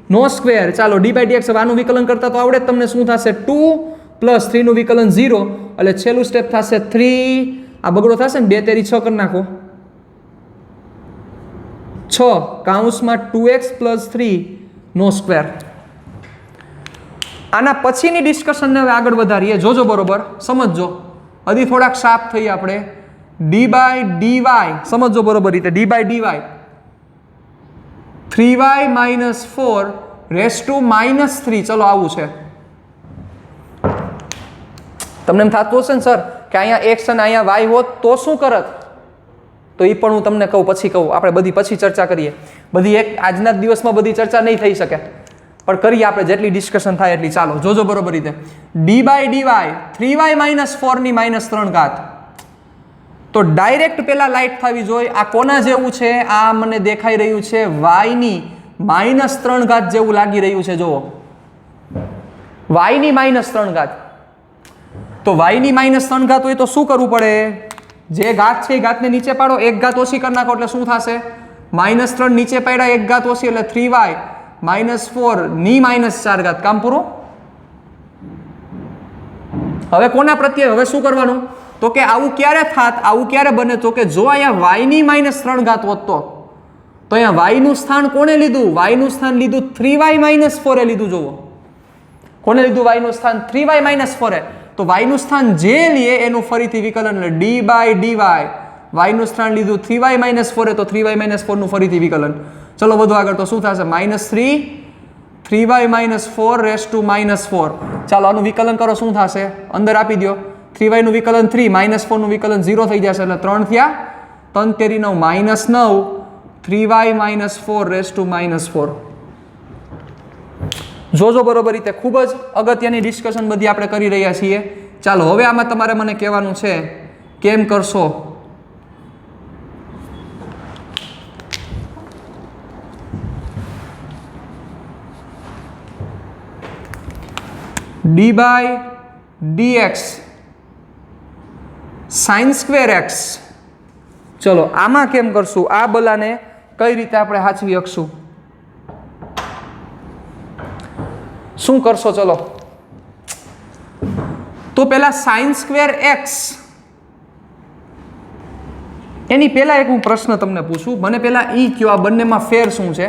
Speaker 1: નો સ્ક્વેર. ચાલો d/dx આનું વિકલન કરતા તો આવડે તમને. શું થશે? 2 + 3 નું વિકલન 0. એટલે છેલ્લું સ્ટેપ થશે 3. આ બગડો થશે ને, 2 તેરી 6 કરી નાખો. 6 કૌંસમાં 2x + 3 નો સ્ક્વેર. આના પછીની ડિસ્કશનને હવે આગળ વધારીએ. જોજો બરોબર, સમજજો. હજી થોડાક શાર્પ થઈએ આપણે. d/dy સમજજો બરોબર રીતે. d/dy 3y - 4 -3. ચલો આવું છે. તમને એમ થતું હશે ને સર કે અહીંયા x અને અહીંયા y હોત તો શું કરત? તો એ પણ હું તમને કહું, પછી કહું. આપણે બધી પછી ચર્ચા કરીએ. બધી આજના જ દિવસમાં બધી ચર્ચા નહીં થઈ શકે, પણ કરીએ આપણે જેટલી ડિસ્કશન થાય એટલી. ચાલો જોજો બરોબર રીતે. d/dy 3y - 4 ની -3 ઘાત. તો ડાયરેક્ટ પેલા લાઈટ થવી જોઈએ. આ કોના જેવું છે? આ મને દેખાઈ રહ્યું છે y ની -3 ઘાત જેવું લાગી રહ્યું છે. જુઓ, y ની -3 ઘાત. તો y ની -3 ઘાત હોય તો શું કરવું પડે? જે ઘાત છે એ ઘાતને નીચે પાડો, એક ઘાત ઓછી કરી નાખો એટલે શું થશે? -3 નીચે પડ્યા, એક ઘાત ઓછી એટલે 3y -4 ની -4 કામ પૂરું. હવે કોના પ્રત્યે હવે શું કરવાનું? તો કે આવું ક્યારે થાત, આવું ક્યારે બને? તો કે જો અહીંયા y ની -3 હોત તો અહીંયા y નું સ્થાન કોને લીધું? y નું સ્થાન લીધું 3y -4 એ લીધું. જોવો કોને લીધું y નું સ્થાન? 3y -4 એ. તો y નું સ્થાન જે લે એનું ફરીથી વિકલન એટલે d/dy. y નું સ્થાન લીધું 3y -4 એ તો 3y -4 નું ફરીથી વિકલન. ચલો વધુ આગળ તો શું થશે? -3y -4 raise to -4. ચાલો આનું વિકલન કરો, શું થશે? અંદર આપી દો. 3y નું વિકલન 3, -4 નું વિકલન 0 થઈ જશે એટલે 3 થયા, 3 તેરી 9 -9, 3y -4 રેસ ટુ -4. જોજો બરોબર રીતે, ખૂબ જ અગત્યની ડિસ્કશન બધી આપણે કરી રહ્યા છીએ. ચાલો હવે આમાં તમારે મને કહેવાનું છે કેમ કરશો. d/dx sin² x. ચલો આમાં કેમ કરશું? આ બલાને કઈ રીતે આપણે સાચવી શકશું? શું કરશો? ચલો તો પેલા sin² x એની પહેલા એક હું પ્રશ્ન તમને પૂછું. મને પહેલા ઈ કયો, આ બંનેમાં ફેર શું છે?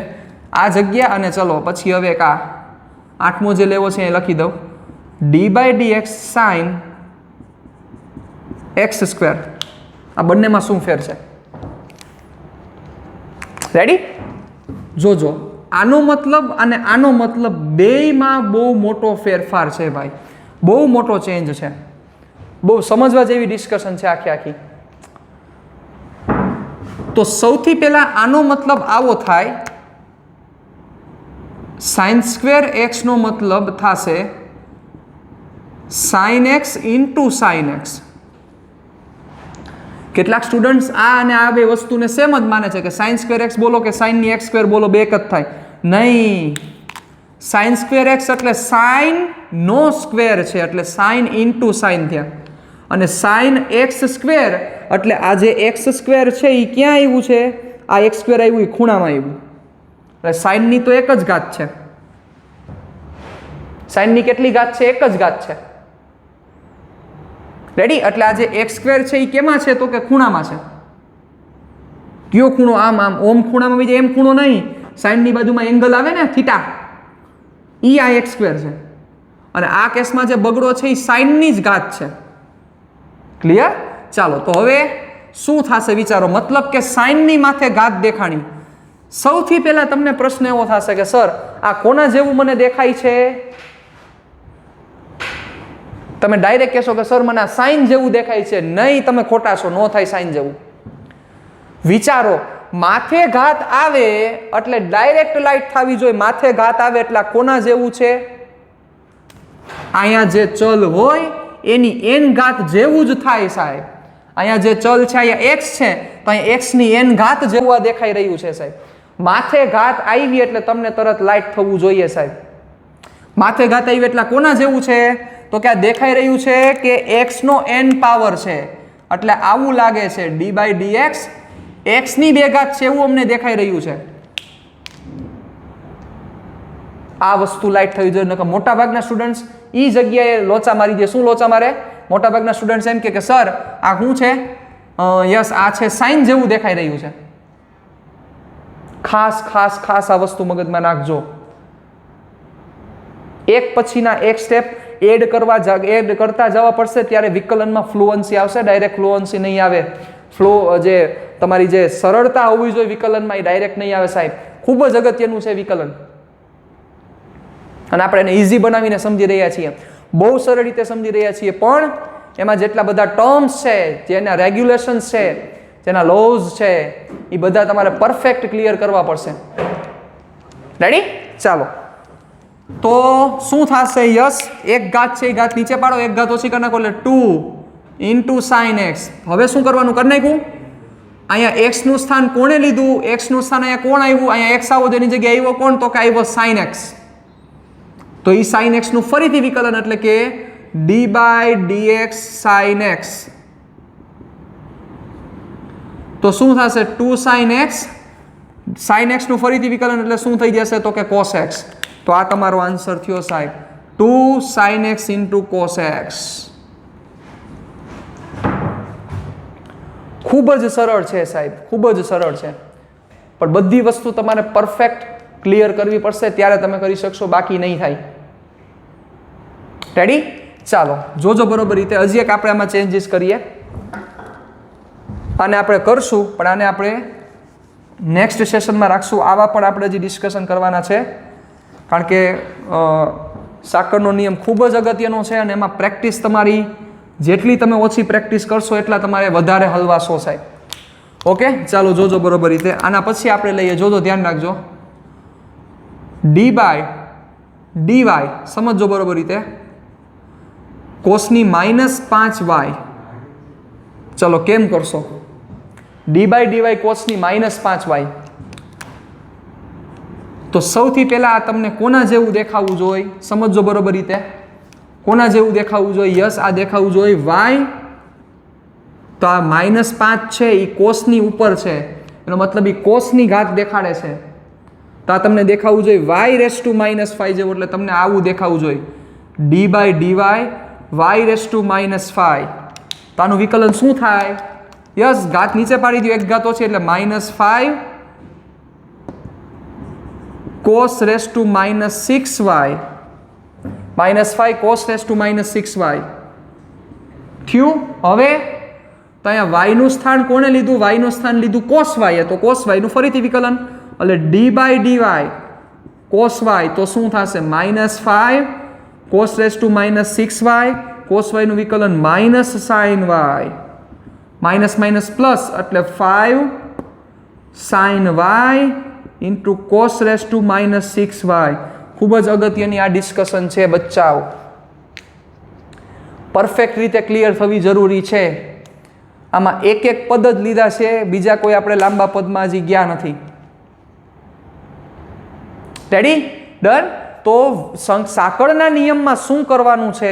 Speaker 1: આ જગ્યા અને ચલો પછી હવે એક આ 8મો જે લેવો છે એ લખી દઉં. d/dx sin x². આ બંનેમાં શું ફેર છે? રેડી? જોજો, આનો મતલબ અને આનો મતલબ બેયમાં બહુ મોટો ફેરફાર છે ભાઈ, બહુ મોટો ચેન્જ છે, બહુ સમજવા જેવી ડિસ્કશન છે આખી. તો સૌથી પહેલા આનો મતલબ આવો થાય, sin² x નો મતલબ થશે sin x into sin x. કેટલાક સ્ટુડન્ટ્સ આ અને આ બે વસ્તુને સેમ જ માને છે કે sin² x બોલો કે sin ની x² બોલો બે એક જ થાય. નહીં, sin² x એટલે sin નો સ્ક્વેર છે એટલે sin ઇન્ટુ sin થયા, અને sin x² એટલે આ જે x² છે એ ક્યાં આવ્યું છે? આ x² આવ્યું એ ખૂણામાં આવ્યું, એટલે sin ની તો એક જ ઘાત છે. sin ની કેટલી ઘાત છે? એક જ ઘાત છે. રેડી? એટલે આ જે x² છે એ કેમાં છે? તો કે ખૂણામાં છે. કયો ખૂણો? આમ ઓમ ખૂણામાં બીજે એમ ખૂણો નહીં, sin ની બાજુમાં એંગલ આવે ને થીટા, ઈ આ x² છે. અને આ કેસમાં જે બગડો છે એ sin ની જ ઘાત છે. ક્લિયર? ચાલો તો હવે શું થશે વિચારો. મતલબ કે sin ની માથે ઘાત દેખાણી. સૌથી પહેલા તમને પ્રશ્ન એવો થશે કે સર આ કોના જેવું મને દેખાય છે? તમે ડાયરેક્ટ કહેશો કે સર મને આ સાઇન જેવું દેખાય છે. નહીં, તમે ખોટા છો, ન થાય સાઇન જેવું. વિચારો, માથે ઘાત આવે એટલે ડાયરેક્ટ લાઈટ થવી જોઈએ. માથે ઘાત આવે એટલે કોના જેવું છે? અહીંયા જે ચલ હોય એની n ઘાત જેવું જ થાય સાહેબ. અહીંયા જે ચલ છે અહીંયા x છે તો અહીંયા x ની n ઘાત જેવું આ દેખાઈ રહ્યું છે સાહેબ. માથે ઘાત આવી એટલે તમને તરત લાઈટ થવું જોઈએ સાહેબ. માથે ઘાત આવી એટલે કોના જેવું છે? તો કે આ દેખાઈ રહ્યું છે કે x નો n પાવર છે એટલે આવું લાગે છે d/dx x ની 2 ઘાત છે એવું અમને દેખાઈ રહ્યું છે. આ વસ્તુ લાઈટ થવી જોઈએ. નકર મોટા ભાગના સ્ટુડન્ટ્સ ઈ જગ્યાએ લોચા મારી દે. શું લોચા મારે? મોટા ભાગના સ્ટુડન્ટ્સ એમ કે સર આ શું છે? યસ, આ છે સાઇન જેવું દેખાઈ રહ્યું છે. ખાસ ખાસ ખાસ આ વસ્તુ મગજમાં નાખજો. એક પછીના એક સ્ટેપ એડ કરતા જવા પડશે ત્યારે વિકલનમાં ફ્લુઅન્સી આવશે. ડાયરેક્ટ ફ્લુઅન્સી નહીં આવે. જે તમારી જે સરળતા હોવી જોઈએ વિકલનમાં એ ડાયરેક્ટ નહીં આવે સાહેબ. ખૂબ જ અગત્યનું છે વિકલન, અને આપણે એને ઇઝી બનાવીને સમજી રહ્યા છીએ, બહુ સરળ રીતે સમજી રહ્યા છીએ. પણ એમાં જેટલા બધા ટર્મ્સ છે, જેના રેગ્યુલેશન્સ છે, જેના લોઝ છે, એ બધા તમારે પરફેક્ટ ક્લિયર કરવા પડશે. રેડી? ચાલો તો શું થશે? યસ, એક ઘાત છે એ ઘાત નીચે પાડો, એક ઘાત ઓછી કરી નાખો એટલે 2 ઇન્ટુ sin x. હવે શું કરવાનું? કરી નાખ્યું. અહીંયા x નું સ્થાન કોણે લીધું? x નું સ્થાન અહીંયા કોણ આવ્યું? અહીંયા x આવો જેની જગ્યાએ આવ્યો કોણ? તો કે આવ્યો sin x. તો એ sin x નું ફરીથી વિકલન એટલે કે d/dx sin x. તો શું થશે? 2 sin x સાઇન એક્સનું ફરીથી વિકલન એટલે શું થઈ જશે તો કે કોસ એક્સ. તો આ તમારો આન્સર થયો સાહેબ 2 sin x into cos x. ખૂબ જ સરળ છે સાહેબ, ખૂબ જ સરળ છે, પણ બધી વસ્તુ તમારે પરફેક્ટ ક્લિયર કરવી પડશે ત્યારે તમે કરી શકશો, બાકી નહીં થાય. રેડી? ચાલો જોજો બરોબર રીતે. હજી એક આપણે આમાં ચેન્જીસ કરીએ. આને આપણે કરશું પણ આને આપણે નેક્સ્ટ સેશનમાં રાખશું. આવા પણ આપણે હજી ડિસ્કશન કરવાના છે, કારણ કે સાકરનો નિયમ ખૂબ જ અગત્યનો છે અને એમાં પ્રેક્ટિસ તમારી જેટલી તમે ઓછી પ્રેક્ટિસ કરશો એટલા તમારે વધારે હલવાશો સાહેબ. ઓકે, ચાલો જોજો બરોબર રીતે. આના પછી આપણે લઈએ, જોજો ધ્યાન રાખજો, d/dy સમજો બરોબર રીતે, કોસની -5y. ચલો કેમ કરશો? d/dy કોસની -5y. તો સૌથી પહેલા આ તમને કોના જેવું દેખાવું જોઈએ? સમજો બરોબર રીતે, કોના જેવું દેખાવું જોઈએ? યસ, આ દેખાવું જોઈએ y. તો આ -5 છે એ કોસની ઉપર છે, એનો મતલબ એ કોસની ઘાત દેખાડે છે. તો આ તમને દેખાવું જોઈએ y⁻5 જેવું, એટલે તમને આવું દેખાવું જોઈએ d/dy y⁻5. તો આનું વિકલન શું થાય? યસ, ઘાત નીચે પાડી દો, એક ઘાત ઓછી એટલે -5 cos -6y, -5 cos -6y થયું. હવે તો અહીંયા y નું સ્થાન કોને લીધું? y નું સ્થાન લીધું cos y. તો cos y નું ફરીથી વિકલન, એટલે d/dy cos y તો શું થશે? -5 cos -6y, cos y નું વિકલન -sin y, માઇનસ પ્લસ એટલે 5 sin y into cos -6y. ખૂબ જ અગત્યની આ ડિસ્કશન છે બચ્ચાઓ, પરફેક્ટ રીતે ક્લિયર થવી જરૂરી છે. આમાં એક એક પદ જ લીધા છે, બીજા કોઈ આપણે લાંબા પદમાં હજી ગયા નથી. રેડી? ડન? તો સાંકળના નિયમમાં શું કરવાનું છે,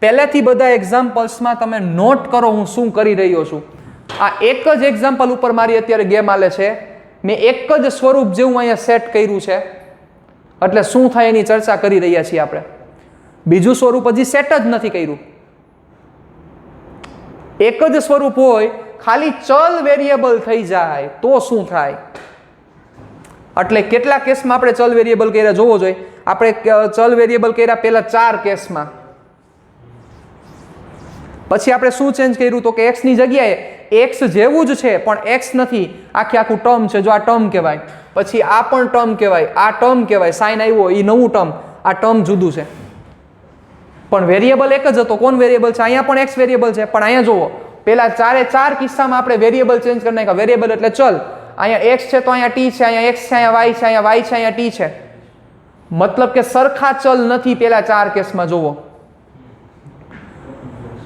Speaker 1: પહેલેથી બધા એક્ઝામ્પલ્સમાં તમે નોટ કરો હું શું કરી રહ્યો છું. આ એક જ એક્ઝામ્પલ ઉપર મારી અત્યારે ગેમ હાલે છે. મેં એક જ સ્વરૂપ જેવું અહીંયા સેટ કર્યું છે, એટલે શું થાય એની ચર્ચા કરી રહ્યા છીએ આપણે. બીજું સ્વરૂપ હજી સેટ જ નથી કર્યું. એક જ સ્વરૂપ હોય, ખાલી ચલ વેરિયેબલ થઈ જાય તો શું થાય? એટલે કેટલા કેસમાં આપણે ચલ વેરિયેબલ કર્યા જોવો જોઈએ. આપણે ચલ વેરિયેબલ કર્યા પહેલા 4 કેસમાં. પછી આપણે શું ચેન્જ કર્યું તો કે x ની જગ્યાએ x જેવું જ છે પણ x નથી, આખું ટર્મ છે. જો આ ટર્મ કહેવાય, પછી આ પણ ટર્મ કહેવાય, આ ટર્મ કહેવાય, સાઇન આવ્યો એ નવું ટર્મ, આ ટર્મ જુદું છે. પણ વેરિયેબલ એક જ હતો. કોણ વેરિયેબલ છે? અહીંયા પણ x વેરિયેબલ છે, પણ અહીંયા જુઓ પેલા 4 કિસ્સામાં આપણે વેરિયેબલ ચેન્જ કરી નાખ્યા. વેરિયેબલ એટલે ચલ. અહીંયા x છે તો અહીંયા t છે, અહીંયા x છે, અહીંયા y છે, અહીંયા y છે, અહીંયા t છે. મતલબ કે સરખા ચલ નથી પેલા 4 કેસમાં. જુઓ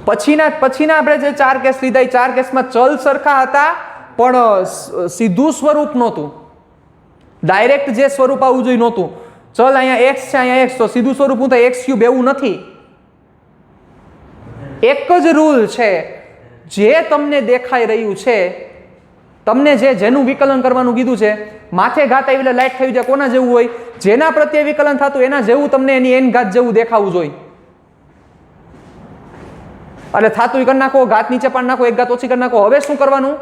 Speaker 1: પછીના આપણે જે 4 કેસ લીધા એ 4 કેસમાં ચલ સરખા હતા પણ સીધું સ્વરૂપ નહોતું. ડાયરેક્ટ જે સ્વરૂપ આવવું જોઈએ નહોતું. ચલ અહીંયા x છે, અહીંયા x, તો સીધું સ્વરૂપ હું થાય x ક્યુબ, એવું નથી. એક જ રૂલ છે, જે તમને દેખાઈ રહ્યું છે, તમને જેનું વિકલન કરવાનું કીધું છે, માથે ઘાત આવી એટલે લાઈટ થઈ જાય કોના જેવું હોય? જેના પ્રત્યે વિકલન થતું એના જેવું તમને એની n ઘાત જેવું દેખાવું જોઈએ. એટલે થાતું કરી નાખો, ઘાત નીચે પાડી નાખો, એક ઘાત ઓછી કરી નાખો. હવે શું કરવાનું?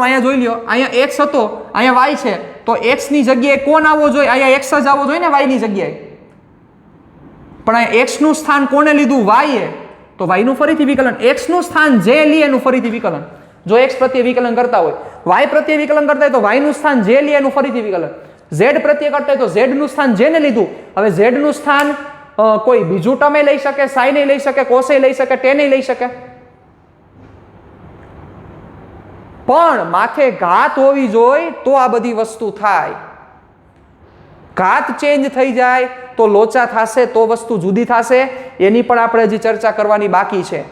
Speaker 1: અહીંયા જોઈ લ્યો, અહીંયા x હતો, અહીંયા y છે, તો x ની જગ્યાએ કોણ આવવો જોઈએ? અહીંયા x જ આવવો જોઈએ ને y ની જગ્યાએ. પણ અહીંયા x નું સ્થાન કોને લીધું? y એ. તો y નું ફરીથી વિકલન. x નું સ્થાન જે લે એનું ફરીથી વિકલન. જો x પ્રત્યે વિકલન કરતા હોય, y પ્રત્યે વિકલન કરતા હોય તો y નું સ્થાન જે લે એનું ફરીથી વિકલન. z પ્રત્યે કરતા હોય તો z નું સ્થાન જેને લીધું. હવે z નું સ્થાન કોઈ બીજું ટર્મે લઈ શકે, સાઇને લઈ શકે, કોસે લઈ શકે, ટેને લઈ શકે, પણ માથે ઘાત હોવી જોઈએ તો આ બધી વસ્તુ થાય. ઘાત ચેન્જ થઈ જાય તો લોચા થશે, તો વસ્તુ જુદી થશે. એની પણ આપણે હજી ચર્ચા કરવાની બાકી છે.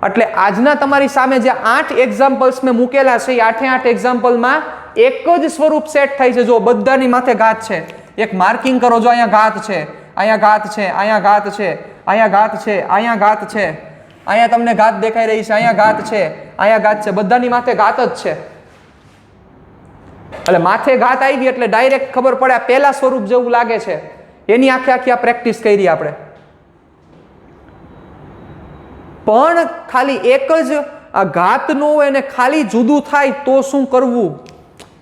Speaker 1: એટલે આજના તમારી સામે જે 8 એક્ઝામ્પલ્સ મેં મૂકેલા છે, એ 8 એક્ઝામ્પલમાં એક જ સ્વરૂપ સેટ થાય છે. જો બધાની માથે ઘાત છે, એક માર્કિંગ કરો. જો અહીંયા ઘાત છે, અહીંયા ઘાત છે, અહીંયા ઘાત છે, અહીંયા ઘાત છે, અહીંયા ઘાત છે, અહીંયા તમને ઘાત દેખાઈ રહી છે, અહીંયા ઘાત છે, અહીંયા ઘાત છે, બધાની માથે ઘાત જ છે. એટલે માથે ઘાત આવી એટલે ડાયરેક્ટ ખબર પડે આ પહેલા સ્વરૂપ જેવું લાગે છે, એની આખી આખી આ પ્રેક્ટિસ કરી આપણે. પણ ખાલી એક જ આ ઘાત નો હોય અને ખાલી જુદું થાય તો શું કરવું,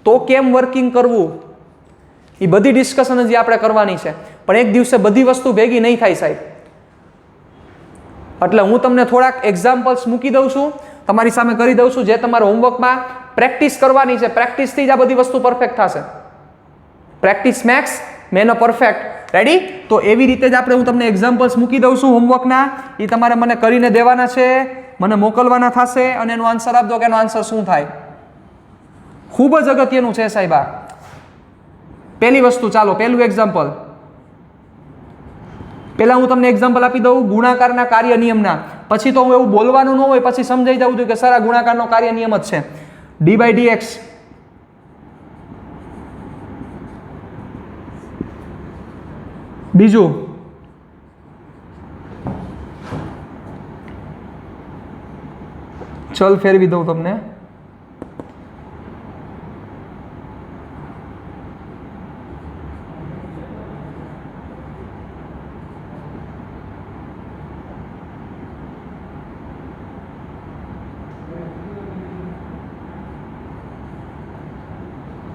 Speaker 1: તો કેમ વર્કિંગ કરવું, એ બધી ડિસ્કશન હજી આપણે કરવાની છે. પણ એક દિવસે બધી વસ્તુ ભેગી નહીં થાય સાહેબ. એટલે હું તમને થોડાક એક્ઝામ્પલ્સ મૂકી દઉં છું, તમારી સામે કરી દઉં છું, જે તમારા હોમવર્કમાં પ્રેક્ટિસ કરવાની છે. પ્રેક્ટિસથી જ આ બધી વસ્તુ પરફેક્ટ થશે. Practice makes man a perfect. Ready? તો એવી રીતે જ આપણે હું તમને એક્ઝામ્પલ્સ મૂકી દઉં છું હોમવર્કના, એ તમારે મને કરીને દેવાના છે, મને મોકલવાના થશે અને એનો આન્સર આપજો કે એનો આન્સર શું થાય. ખૂબ જ અગત્યનું છે સાહેબ આ. પહેલી વસ્તુ, ચાલો પહેલું એક્ઝામ્પલ. પહેલા હું તમને એક્ઝામ્પલ આપી દઉં ગુણાકારના કાર્ય નિયમના, પછી તો હું એવું બોલવાનું ન હોય, પછી સમજાઈ જવું જોઈએ કે સર આ ગુણાકારનો કાર્ય નિયમ જ છે. d/dx બીજું ચલ ફેરવી દઉં તમને.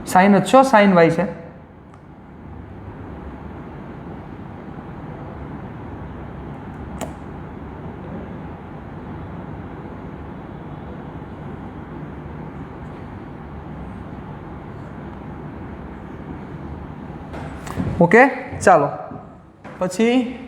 Speaker 1: સાઇન જ છો, સાઇન વાય છે. ઓકે, ચાલો પછી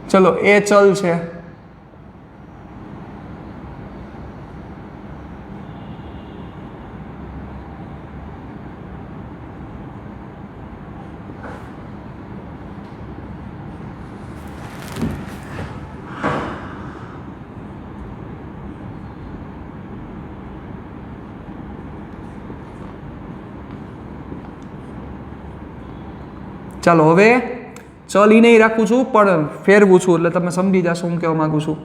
Speaker 1: ચલો એ ચલ છે. ચાલો હવે ચલ ઈ નહીં રાખું છું, પણ ફેરવું છું એટલે તમે સમજી જશો હું કહેવા માંગુ છું.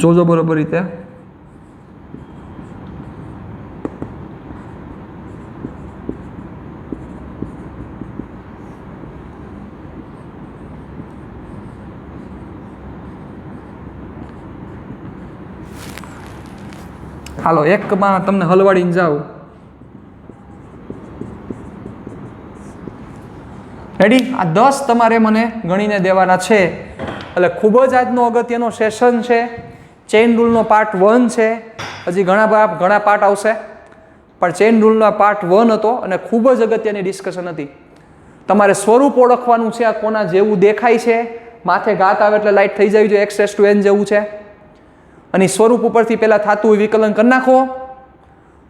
Speaker 1: જોજો બરોબર રીતે. હાલો એકમાં તમને હલવાડીને જાઓ. રેડી? આ 10 તમારે મને ગણીને દેવાના છે. એટલે ખૂબ જ આજનો અગત્યનો સેશન છે. ચેઇન રૂલનો પાર્ટ 1 છે. હજી ઘણા પાર્ટ આવશે, પણ ચેઇન રૂલનો પાર્ટ 1 હતો અને ખૂબ જ અગત્યની ડિસ્કશન હતી. તમારે સ્વરૂપ ઓળખવાનું છે, આ કોના જેવું દેખાય છે. માથે ઘાત આવે એટલે લાઈટ થઈ જવી જોઈએ, x(n) જેવું છે. અને સ્વરૂપ ઉપરથી પહેલાં થતું હોય વિકલન કરી નાખો.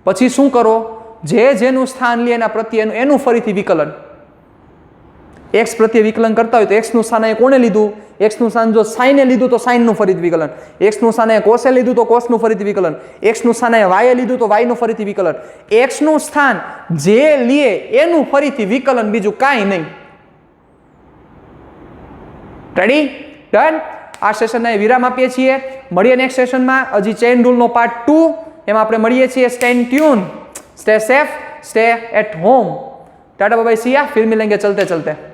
Speaker 1: પછી શું કરો, જેનું સ્થાન લે એના પ્રત્યે એનું ફરીથી વિકલન. x પ્રત્યે વિકલન કરતા હોય તો x નું સ્થાન કોને લીધું, x નું સ્થાન જો સાઈને લીધું તો સાઈનનું ફરીથી વિકલન, x નું સ્થાન કોસે લીધું તો કોસનું ફરીથી વિકલન, x નું સ્થાન y લીધું તો y નું ફરીથી વિકલન. x નું સ્થાન જે લે એનું ફરીથી વિકલન, બીજું કાંઈ નહીં. રેડી? ડન? આ સેશનને વિરામ આપીએ છીએ. મળીએ નેક્સ્ટ સેશનમાં. હજી ચેઇન રૂલનો પાર્ટ 2 એમાં આપણે મળીએ છીએ. Stay tune, stay safe, stay at home. टाटा बाय बाय, सी या, फिर मिलेंगे चलते चलते.